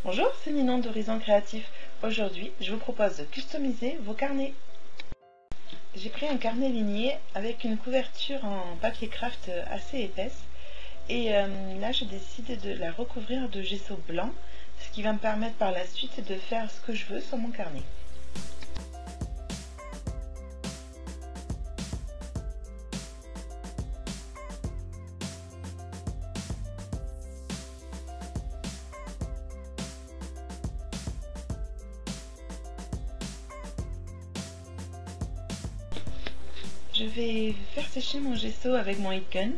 Bonjour, c'est Ninon d'Horizon Créatif. Aujourd'hui, je vous propose de customiser vos carnets. J'ai pris un carnet ligné avec une couverture en papier craft assez épaisse et là je décide de la recouvrir de gesso blanc, ce qui va me permettre par la suite de faire ce que je veux sur mon carnet. Je vais faire sécher mon gesso avec mon heat gun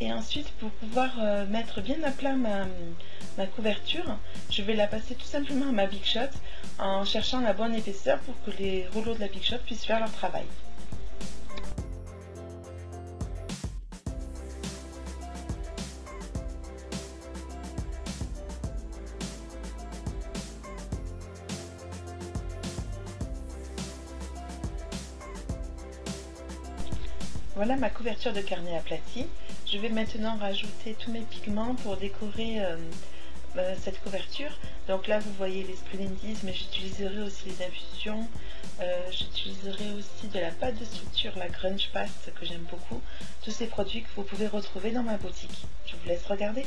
et ensuite pour pouvoir mettre bien à plat ma couverture, je vais la passer tout simplement à ma Big Shot en cherchant la bonne épaisseur pour que les rouleaux de la Big Shot puissent faire leur travail. Voilà ma couverture de carnet aplatie. Je vais maintenant rajouter tous mes pigments pour décorer cette couverture. Donc là vous voyez les Splendid's, mais j'utiliserai aussi les infusions. J'utiliserai aussi de la pâte de structure, la Grunge Paste que j'aime beaucoup. Tous ces produits que vous pouvez retrouver dans ma boutique. Je vous laisse regarder.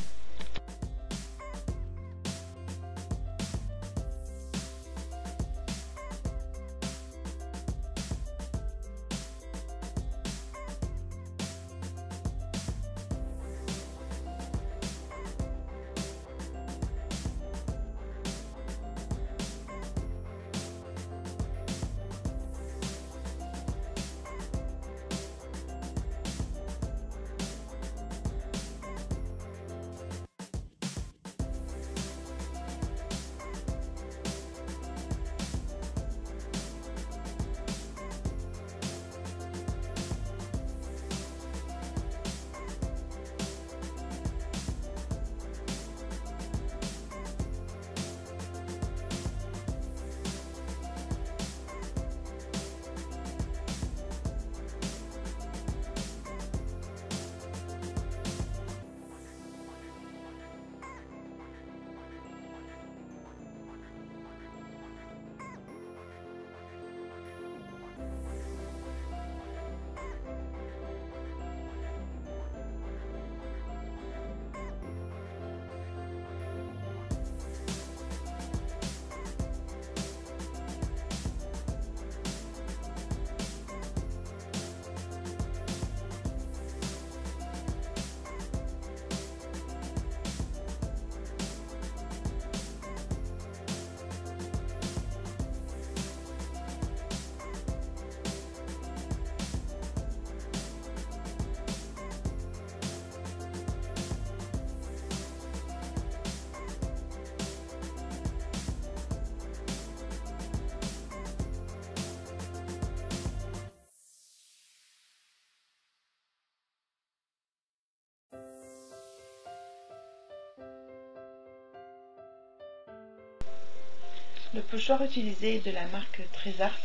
Le pochoir utilisé est de la marque Trésart.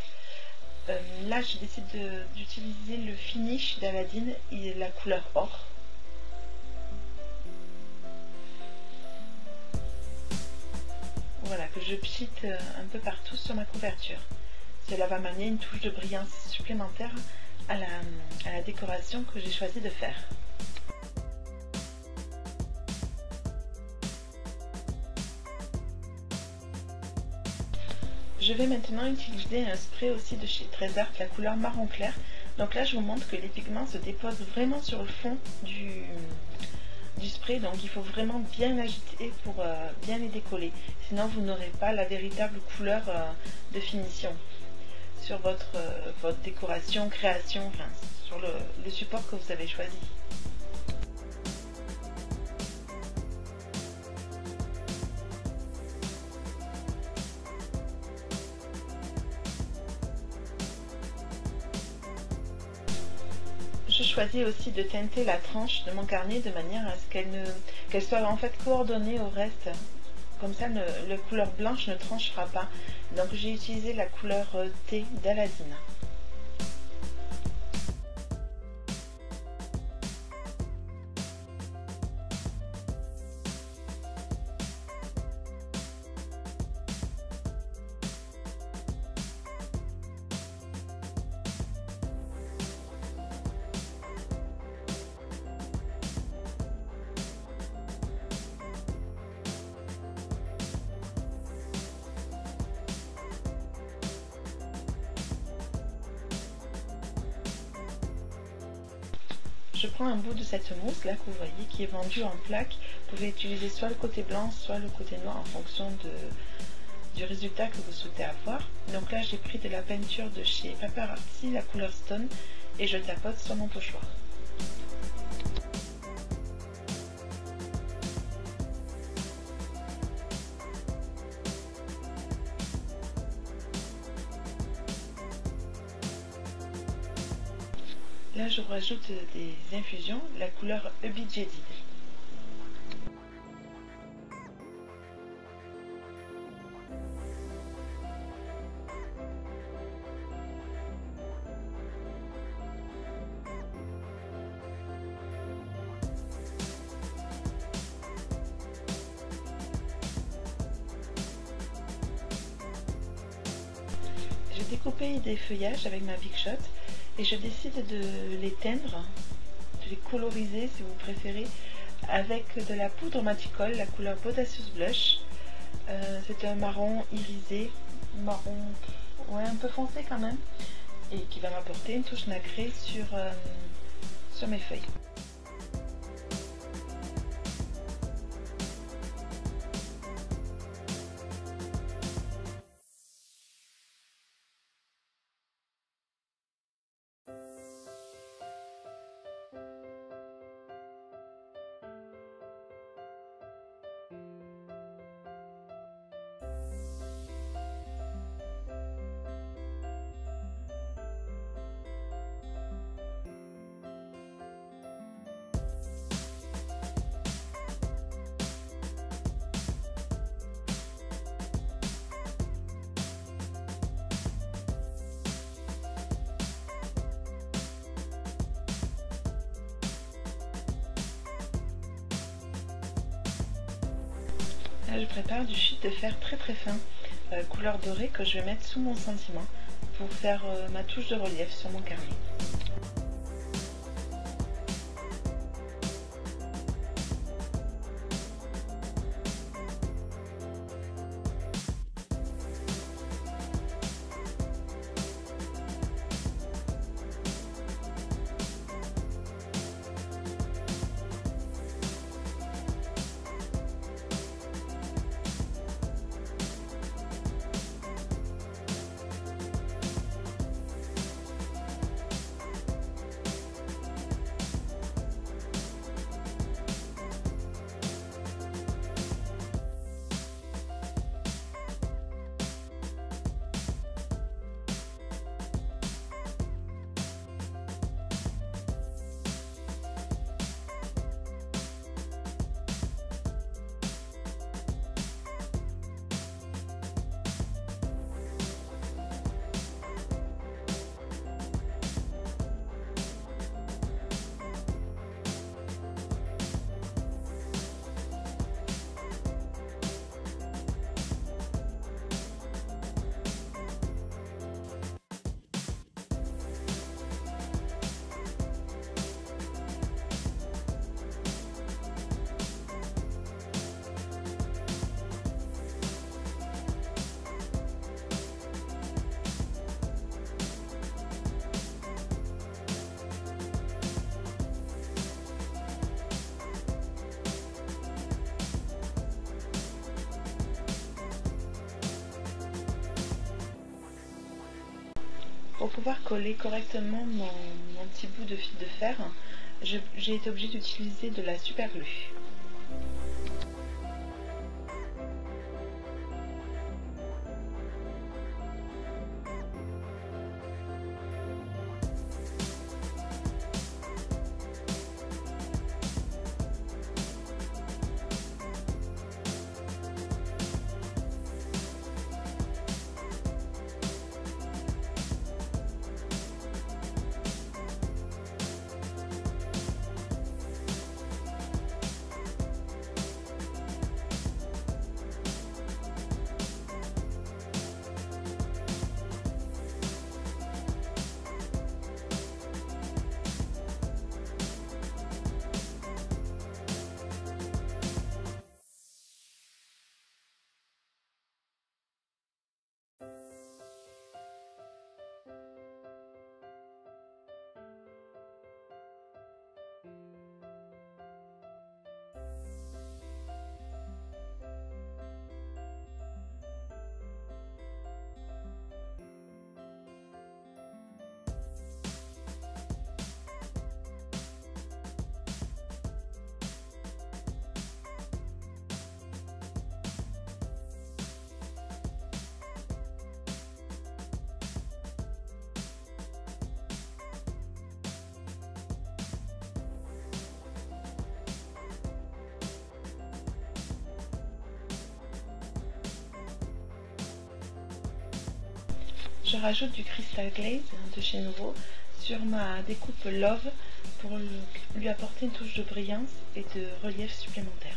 Là, je décide d'utiliser le finish d'Aladine et la couleur or. Voilà, que je pchite un peu partout sur ma couverture. Cela va m'amener une touche de brillance supplémentaire à la décoration que j'ai choisi de faire. Je vais maintenant utiliser un spray aussi de chez Trésart, la couleur marron clair. Donc là, je vous montre que les pigments se déposent vraiment sur le fond du spray. Donc il faut vraiment bien agiter pour bien les décoller. Sinon, vous n'aurez pas la véritable couleur de finition sur votre décoration, création, enfin, sur le support que vous avez choisi. Je choisis aussi de teinter la tranche de mon carnet de manière à ce qu'elle soit en fait coordonnée au reste. Comme ça, la couleur blanche ne tranchera pas. Donc j'ai utilisé la couleur thé d'Aladine. je prends un bout de cette mousse là que vous voyez qui est vendue en plaques. Vous pouvez utiliser soit le côté blanc, soit le côté noir en fonction du résultat que vous souhaitez avoir. Donc là j'ai pris de la peinture de chez Paparazzi, la couleur Stone, et je tapote sur mon pochoir. Là je rajoute des infusions, la couleur Ubbi Jadid. J'ai découpé des feuillages avec ma Big Shot et je décide de les teindre, de les coloriser si vous préférez, avec de la poudre Maticol, la couleur Bodacious Blush. C'est un marron irisé, marron ouais, un peu foncé quand même, et qui va m'apporter une touche nacrée sur mes feuilles. Là, je prépare du sheet de fer très très fin, couleur dorée, que je vais mettre sous mon sentiment pour faire ma touche de relief sur mon carnet. Pour pouvoir coller correctement mon petit bout de fil de fer, j'ai été obligée d'utiliser de la super glue. Je rajoute du Crystal Glaze de chez Nouveau sur ma découpe Love pour lui apporter une touche de brillance et de relief supplémentaire.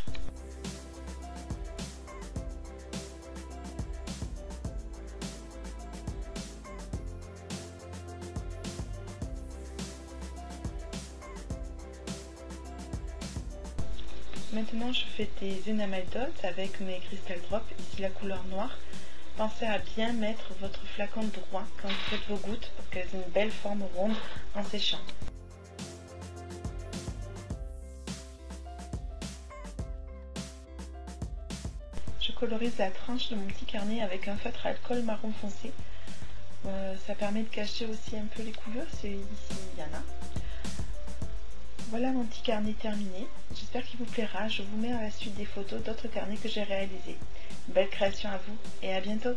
Maintenant je fais des enamel dots avec mes Crystal Drops, ici la couleur noire. Pensez à bien mettre votre flacon droit quand vous faites vos gouttes pour qu'elles aient une belle forme ronde en séchant. Je colorise la tranche de mon petit carnet avec un feutre alcool marron foncé. Ça permet de cacher aussi un peu les couleurs, c'est ici il y en a. Voilà mon petit carnet terminé, j'espère qu'il vous plaira, je vous mets à la suite des photos d'autres carnets que j'ai réalisés. Belle création à vous et à bientôt!